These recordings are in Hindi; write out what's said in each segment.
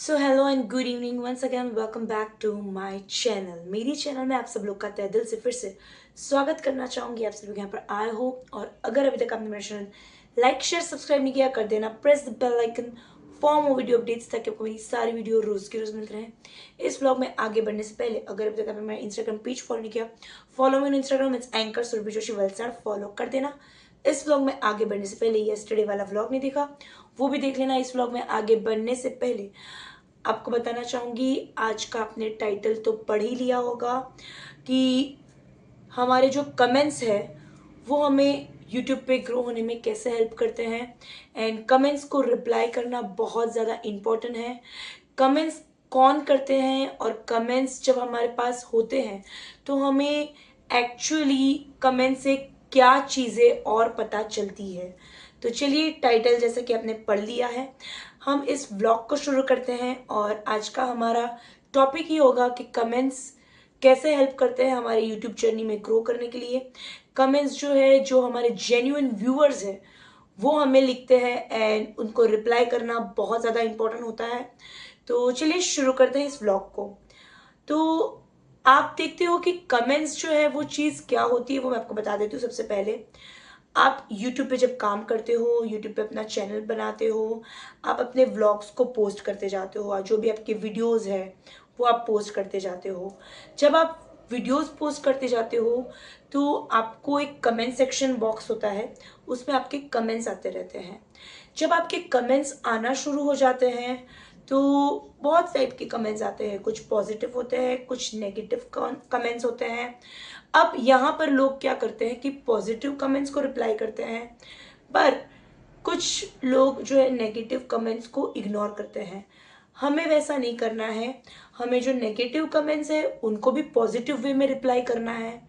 So hello and good evening once again welcome back to my channel. मेरी चैनल में आप सब लोग का तहे दिल से फिर से स्वागत करना चाहूँगी। आप सब लोग यहाँ पर आए हो और अगर अभी तक आपने मेरा चैनल लाइक शेयर सब्सक्राइब नहीं किया कर देना। Press the bell icon for more video updates ताकि आपको मेरी सारी वीडियो रोज़ के रोज़ मिलते रहें। इस व्लॉग में आगे बढ़ने से पहले अगर अभी तक आपने मेरा इंस्टाग्राम पेज फॉलो नहीं किया, follow me on Instagram, it's anchor Surabhi Joshi Valsad, follow कर देना। इस व्लॉग में आगे बढ़ने से पहले यस्टरडे वाला व्लॉग नहीं देखा वो भी देख लेना। इस व्लॉग में आगे बढ़ने से पहले आपको बताना चाहूँगी, आज का आपने टाइटल तो पढ़ ही लिया होगा कि हमारे जो कमेंट्स है वो हमें यूट्यूब पे ग्रो होने में कैसे हेल्प करते हैं। एंड कमेंट्स को रिप्लाई करना बहुत ज़्यादा इम्पोर्टेंट है। कमेंट्स कौन करते हैं और कमेंट्स जब हमारे पास होते हैं तो हमें एक्चुअली कमेंट से क्या चीज़ें और पता चलती है। तो चलिए, टाइटल जैसे कि आपने पढ़ लिया है, हम इस ब्लॉग को शुरू करते हैं। और आज का हमारा टॉपिक ही होगा कि कमेंट्स कैसे हेल्प करते हैं हमारे यूट्यूब जर्नी में ग्रो करने के लिए। कमेंट्स जो है, जो हमारे जेन्युइन व्यूअर्स हैं वो हमें लिखते हैं एंड उनको रिप्लाई करना बहुत ज़्यादा इम्पोर्टेंट होता है। तो चलिए शुरू करते हैं इस व्लॉग को। तो आप देखते हो कि कमेंट्स जो है वो चीज़ क्या होती है, वो मैं आपको बता देती हूँ। सबसे पहले, आप YouTube पे जब काम करते हो, YouTube पे अपना चैनल बनाते हो, आप अपने व्लॉग्स को पोस्ट करते जाते हो और जो भी आपके वीडियोस है वो आप पोस्ट करते जाते हो। जब आप वीडियोस पोस्ट करते जाते हो तो आपको एक कमेंट सेक्शन बॉक्स होता है, उसमें आपके कमेंट्स आते रहते हैं। जब आपके कमेंट्स आना शुरू हो जाते हैं तो बहुत टाइप के कमेंट्स आते हैं, कुछ पॉजिटिव होते हैं, कुछ नेगेटिव कमेंट्स होते हैं। अब यहाँ पर लोग क्या करते हैं कि पॉजिटिव कमेंट्स को रिप्लाई करते हैं, पर कुछ लोग जो है नेगेटिव कमेंट्स को इग्नोर करते हैं। हमें वैसा नहीं करना है। हमें जो नेगेटिव कमेंट्स है उनको भी पॉजिटिव वे में रिप्लाई करना है।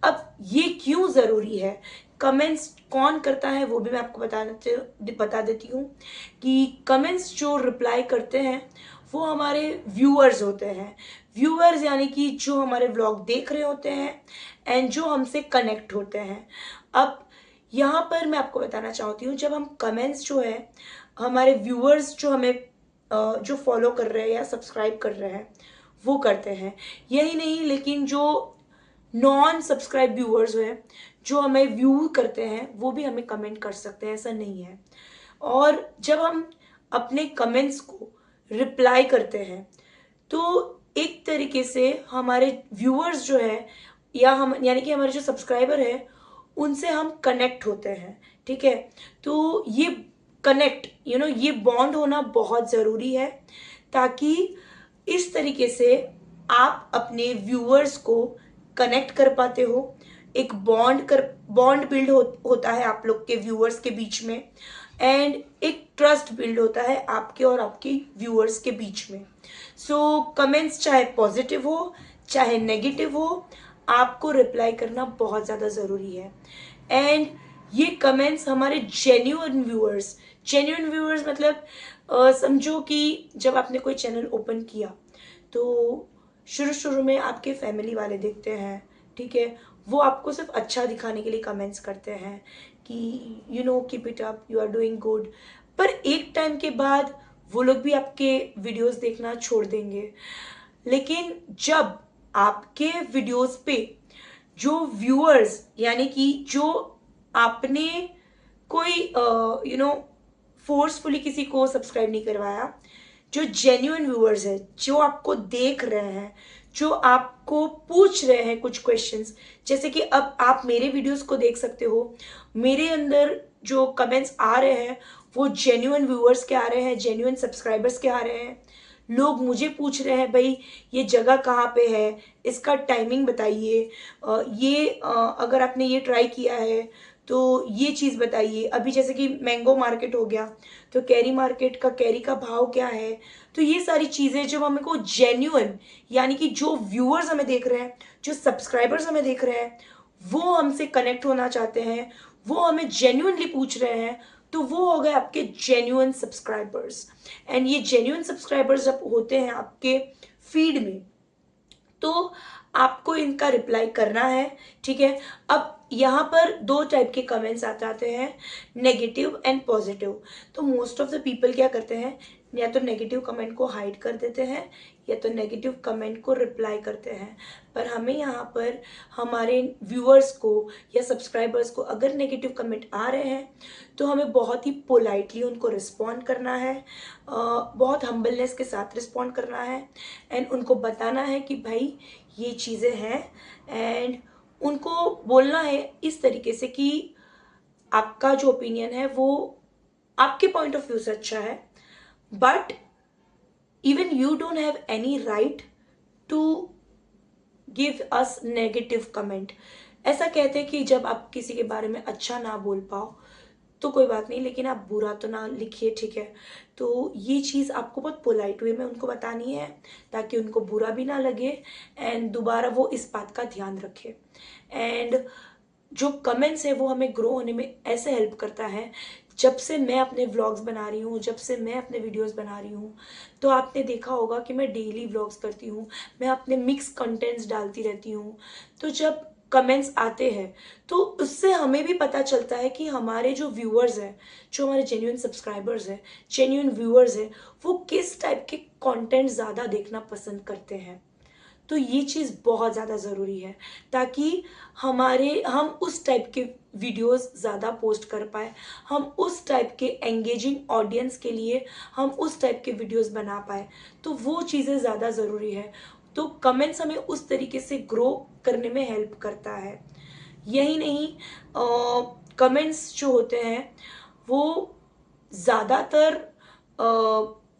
अब ये क्यों ज़रूरी है, कमेंट्स कौन करता है वो भी मैं आपको बता देती हूँ कि कमेंट्स जो रिप्लाई करते हैं वो हमारे व्यूअर्स होते हैं। व्यूअर्स यानी कि जो हमारे व्लॉग देख रहे होते हैं एंड जो हमसे कनेक्ट होते हैं। अब यहाँ पर मैं आपको बताना चाहती हूँ, जब हम कमेंट्स जो है हमारे व्यूअर्स जो हमें जो फॉलो कर रहे हैं या सब्सक्राइब कर रहे हैं वो करते हैं, यही नहीं लेकिन जो नॉन सब्सक्राइब व्यूअर्स हैं जो हमें व्यू करते हैं वो भी हमें कमेंट कर सकते हैं, ऐसा नहीं है। और जब हम अपने कमेंट्स को रिप्लाई करते हैं तो एक तरीके से हमारे व्यूअर्स जो है या हम यानी कि हमारे जो सब्सक्राइबर है उनसे हम कनेक्ट होते हैं। ठीक है, तो ये कनेक्ट ये बॉन्ड होना बहुत ज़रूरी है, ताकि इस तरीके से आप अपने व्यूअर्स को कनेक्ट कर पाते हो। एक बॉन्ड बिल्ड होता है आप लोग के व्यूअर्स के बीच में एंड एक ट्रस्ट बिल्ड होता है आपके और आपके व्यूअर्स के बीच में। सो कमेंट्स चाहे पॉजिटिव हो चाहे नेगेटिव हो, आपको रिप्लाई करना बहुत ज़्यादा ज़रूरी है। एंड ये कमेंट्स हमारे जेन्युइन व्यूअर्स मतलब समझो कि जब आपने कोई चैनल ओपन किया तो शुरू शुरू में आपके फैमिली वाले देखते हैं, ठीक है, वो आपको सिर्फ अच्छा दिखाने के लिए कमेंट्स करते हैं कि keep it up, you are doing good. पर एक टाइम के बाद वो लोग भी आपके वीडियोस देखना छोड़ देंगे। लेकिन जब आपके वीडियोस पे जो व्यूअर्स यानी कि जो आपने कोई फोर्सफुली किसी को सब्सक्राइब नहीं करवाया, जो जेन्युइन व्यूअर्स है जो आपको देख रहे हैं, जो आपको पूछ रहे हैं कुछ क्वेश्चंस, जैसे कि अब आप मेरे वीडियोस को देख सकते हो, मेरे अंदर जो कमेंट्स आ रहे हैं वो जेन्युइन व्यूअर्स के आ रहे हैं, जेन्युइन सब्सक्राइबर्स के आ रहे हैं। लोग मुझे पूछ रहे हैं, भाई ये जगह कहाँ पे है, इसका टाइमिंग बताइए, अगर आपने ये ट्राई किया है तो ये चीज़ बताइए। अभी जैसे कि मैंगो मार्केट हो गया तो कैरी मार्केट का कैरी का भाव क्या है। तो ये सारी चीज़ें जब हमें को जेन्युइन यानी कि जो व्यूअर्स हमें देख रहे हैं, जो सब्सक्राइबर्स हमें देख रहे हैं, वो हमसे कनेक्ट होना चाहते हैं, वो हमें जेन्युइनली पूछ रहे हैं, तो वो हो गए आपके जेन्युइन सब्सक्राइबर्स। एंड ये जेन्युइन सब्सक्राइबर्स जब होते हैं आपके फीड में तो आपको इनका रिप्लाई करना है, ठीक है। अब यहाँ पर दो टाइप के कमेंट्स आते हैं, नेगेटिव एंड पॉजिटिव। तो मोस्ट ऑफ द पीपल क्या करते हैं, या तो नेगेटिव कमेंट को हाइड कर देते हैं या तो नेगेटिव कमेंट को रिप्लाई करते हैं। पर हमें यहाँ पर हमारे व्यूअर्स को या सब्सक्राइबर्स को अगर नेगेटिव कमेंट आ रहे हैं तो हमें बहुत ही पोलाइटली उनको रिस्पॉन्ड करना है, बहुत हम्बलनेस के साथ रिस्पॉन्ड करना है एंड उनको बताना है कि भाई ये चीज़ें हैं, एंड उनको बोलना है इस तरीके से कि आपका जो ओपिनियन है वो आपके पॉइंट ऑफ व्यू से अच्छा है, but even you don't have any right to give us negative comment। ऐसा कहते हैं कि जब आप किसी के बारे में अच्छा ना बोल पाओ तो कोई बात नहीं, लेकिन आप बुरा तो ना लिखिए, ठीक है। तो ये चीज़ आपको बहुत पोलाइट वे में उनको बतानी है ताकि उनको बुरा भी ना लगे एंड दोबारा वो इस बात का ध्यान रखे। एंड जो कमेंट्स है वो हमें ग्रो होने में ऐसे हेल्प करता है। जब से मैं अपने व्लॉग्स बना रही हूँ, जब से मैं अपने वीडियोस बना रही हूँ, तो आपने देखा होगा कि मैं डेली व्लॉग्स करती हूँ, मैं अपने मिक्स कंटेंट्स डालती रहती हूँ। तो जब कमेंट्स आते हैं तो उससे हमें भी पता चलता है कि हमारे जो व्यूअर्स हैं, जो हमारे जेन्युइन सब्सक्राइबर्स हैं, जेन्युइन व्यूअर्स हैं, वो किस टाइप के कंटेंट ज़्यादा देखना पसंद करते हैं। तो ये चीज़ बहुत ज़्यादा ज़रूरी है ताकि हम उस टाइप के वीडियोस ज़्यादा पोस्ट कर पाए, हम उस टाइप के एंगेजिंग ऑडियंस के लिए हम उस टाइप के वीडियोस बना पाए। तो वो चीज़ें ज़्यादा ज़रूरी है। तो कमेंट्स हमें उस तरीके से ग्रो करने में हेल्प करता है। यही नहीं, कमेंट्स जो होते हैं वो ज़्यादातर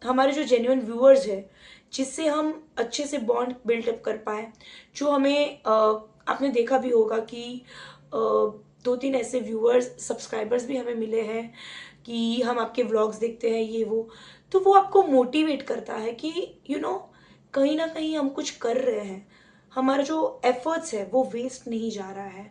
हमारे जो जेन्युइन व्यूअर्स है जिससे हम अच्छे से बॉन्ड बिल्डअप कर पाए, जो हमें आपने देखा भी होगा कि दो तीन ऐसे व्यूअर्स सब्सक्राइबर्स भी हमें मिले हैं कि हम आपके व्लॉग्स देखते हैं ये वो, तो वो आपको मोटिवेट करता है कि कहीं ना कहीं हम कुछ कर रहे हैं, हमारा जो एफर्ट्स है वो वेस्ट नहीं जा रहा है।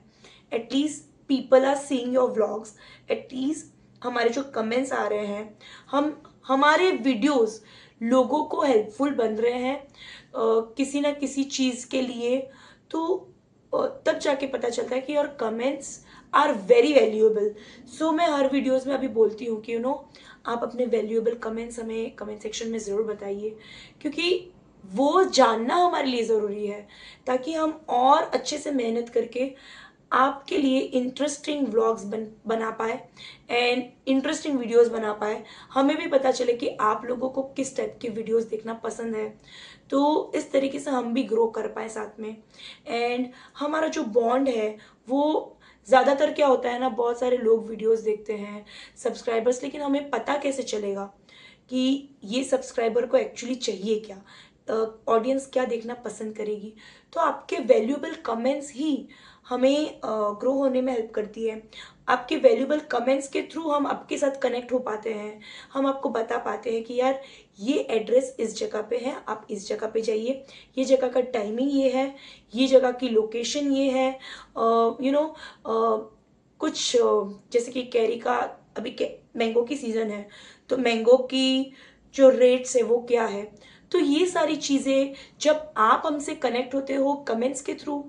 At least people are seeing your vlogs, at least हमारे जो कमेंट्स आ रहे हैं, हमारे वीडियोस लोगों को हेल्पफुल बन रहे हैं किसी ना किसी चीज़ के लिए। तो तब जाके पता चलता है कि your comments are very valuable. So मैं हर वीडियोस में अभी बोलती हूँ कि आप अपने वैल्यूएबल कमेंट्स हमें कमेंट सेक्शन में ज़रूर बताइए, क्योंकि वो जानना हमारे लिए ज़रूरी है ताकि हम और अच्छे से मेहनत करके आपके लिए इंटरेस्टिंग व्लॉग्स बना पाए एंड इंटरेस्टिंग वीडियोस बना पाए। हमें भी पता चले कि आप लोगों को किस टाइप की वीडियोस देखना पसंद है, तो इस तरीके से हम भी ग्रो कर पाए साथ में। एंड हमारा जो बॉन्ड है वो ज़्यादातर क्या होता है ना, बहुत सारे लोग वीडियोस देखते हैं सब्सक्राइबर्स, लेकिन हमें पता कैसे चलेगा कि ये सब्सक्राइबर को एक्चुअली चाहिए क्या, ऑडियंस क्या देखना पसंद करेगी। तो आपके वैल्यूएबल कमेंट्स ही हमें ग्रो होने में हेल्प करती है। आपके वैल्यूएबल कमेंट्स के थ्रू हम आपके साथ कनेक्ट हो पाते हैं, हम आपको बता पाते हैं कि यार ये एड्रेस इस जगह पे है, आप इस जगह पे जाइए, ये जगह का टाइमिंग ये है, ये जगह की लोकेशन ये है। कुछ जैसे कि कैरी का अभी मैंगो की सीज़न है, तो मैंगो की जो रेट्स है वो क्या है। तो ये सारी चीज़ें जब आप हमसे कनेक्ट होते हो कमेंट्स के थ्रू,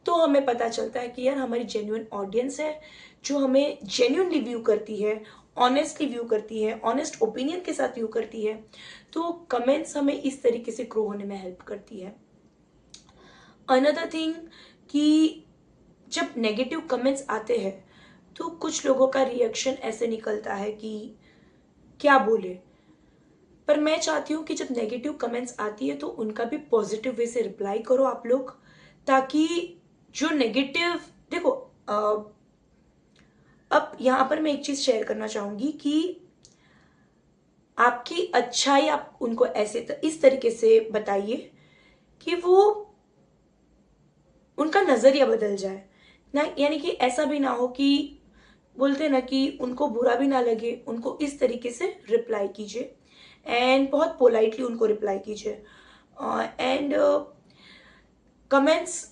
तो हमें पता चलता है कि यार हमारी जेन्युइन ऑडियंस है जो हमें जेन्युइनली व्यू करती है, ऑनेस्टली व्यू करती है, ऑनेस्ट ओपिनियन के साथ व्यू करती है। तो कमेंट्स हमें इस तरीके से ग्रो होने में हेल्प करती है। अनदर थिंग कि जब नेगेटिव कमेंट्स आते हैं तो कुछ लोगों का रिएक्शन ऐसे निकलता है कि क्या बोले, पर मैं चाहती हूँ कि जब नेगेटिव कमेंट्स आती है तो उनका भी पॉजिटिव वे से रिप्लाई करो आप लोग, ताकि जो नेगेटिव देखो, अब यहाँ पर मैं एक चीज़ शेयर करना चाहूँगी कि आपकी अच्छाई आप उनको इस तरीके से बताइए कि वो उनका नज़रिया बदल जाए ना, यानी कि ऐसा भी ना हो कि बोलते ना कि उनको बुरा भी ना लगे, उनको इस तरीके से रिप्लाई कीजिए एंड बहुत पोलाइटली उनको रिप्लाई कीजिए। एंड कमेंट्स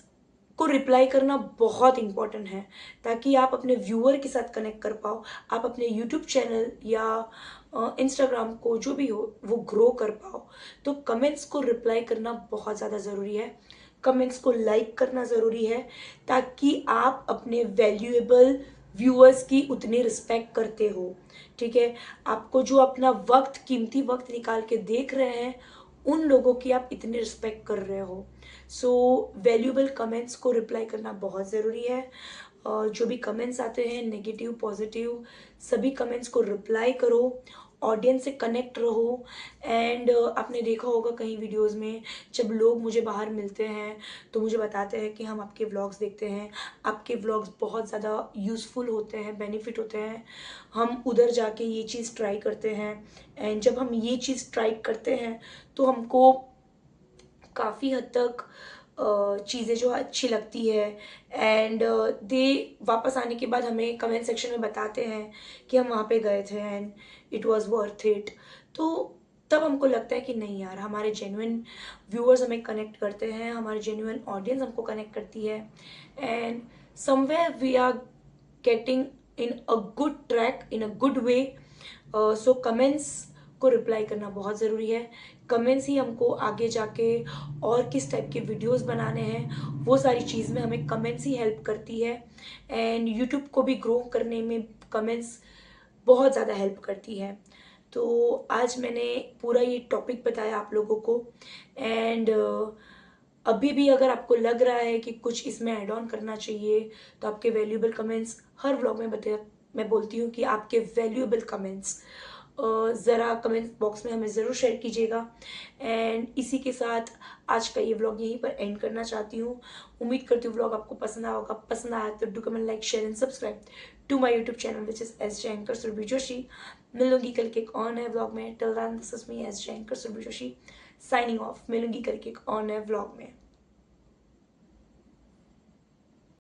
को रिप्लाई करना बहुत इंपॉर्टेंट है ताकि आप अपने व्यूअर के साथ कनेक्ट कर पाओ, आप अपने यूट्यूब चैनल या इंस्टाग्राम को जो भी हो वो ग्रो कर पाओ। तो कमेंट्स को रिप्लाई करना बहुत ज़्यादा ज़रूरी है। कमेंट्स को लाइक करना ज़रूरी है, ताकि आप अपने वैल्यूएबल व्यूअर्स की उतनी रिस्पेक्ट करते हो। ठीक है, आपको जो अपना वक्त, कीमती वक्त निकाल के देख रहे हैं, उन लोगों की आप इतनी रिस्पेक्ट कर रहे हो। सो वैल्यूएबल कमेंट्स को रिप्लाई करना बहुत ज़रूरी है। जो भी कमेंट्स आते हैं, नेगेटिव पॉजिटिव, सभी कमेंट्स को रिप्लाई करो, ऑडियंस से कनेक्ट रहो। एंड आपने देखा होगा कहीं वीडियोस में, जब लोग मुझे बाहर मिलते हैं तो मुझे बताते हैं कि हम आपके व्लॉग्स देखते हैं, आपके व्लॉग्स बहुत ज़्यादा यूज़फुल होते हैं, बेनिफिट होते हैं, हम उधर जाके ये चीज़ ट्राई करते हैं। एंड जब हम ये चीज़ ट्राई करते हैं तो हमको काफ़ी हद तक चीज़ें जो अच्छी लगती है। एंड दे वापस आने के बाद हमें कमेंट सेक्शन में बताते हैं कि हम वहाँ पे गए थे and it was worth it. तो तब हमको लगता है कि नहीं यार, हमारे जेन्युइन व्यूअर्स हमें कनेक्ट करते हैं, हमारे जेन्युइन ऑडियंस हमको कनेक्ट करती है, and somewhere we are getting in a good track, in a good way. So comments को रिप्लाई करना बहुत ज़रूरी है। कमेंट्स ही हमको आगे जाके और किस टाइप के वीडियोस बनाने हैं, वो सारी चीज़ में हमें कमेंट्स ही हेल्प करती है। एंड यूट्यूब को भी ग्रो करने में कमेंट्स बहुत ज़्यादा हेल्प करती है। तो आज मैंने पूरा ये टॉपिक बताया आप लोगों को। एंड अभी भी अगर आपको लग रहा है कि कुछ इसमें ऐड ऑन करना चाहिए, तो आपके वैल्यूएबल कमेंट्स, हर व्लॉग में मैं बोलती हूँ कि आपके वैल्यूएबल कमेंट्स ज़रा कमेंट बॉक्स में हमें ज़रूर शेयर कीजिएगा। एंड इसी के साथ आज का ये व्लॉग यहीं पर एंड करना चाहती हूँ। उम्मीद करती हूँ व्लॉग आपको पसंद आया होगा। पसंद आया तो do comment, like, share and subscribe to my YouTube channel which is S J anchor Surabhi Joshi. मिलूंगी कल के एक और नए व्लॉग में। Till then this is me S J anchor Surabhi Joshi signing off. मिलूंगी कल के एक और नए व्लॉग में।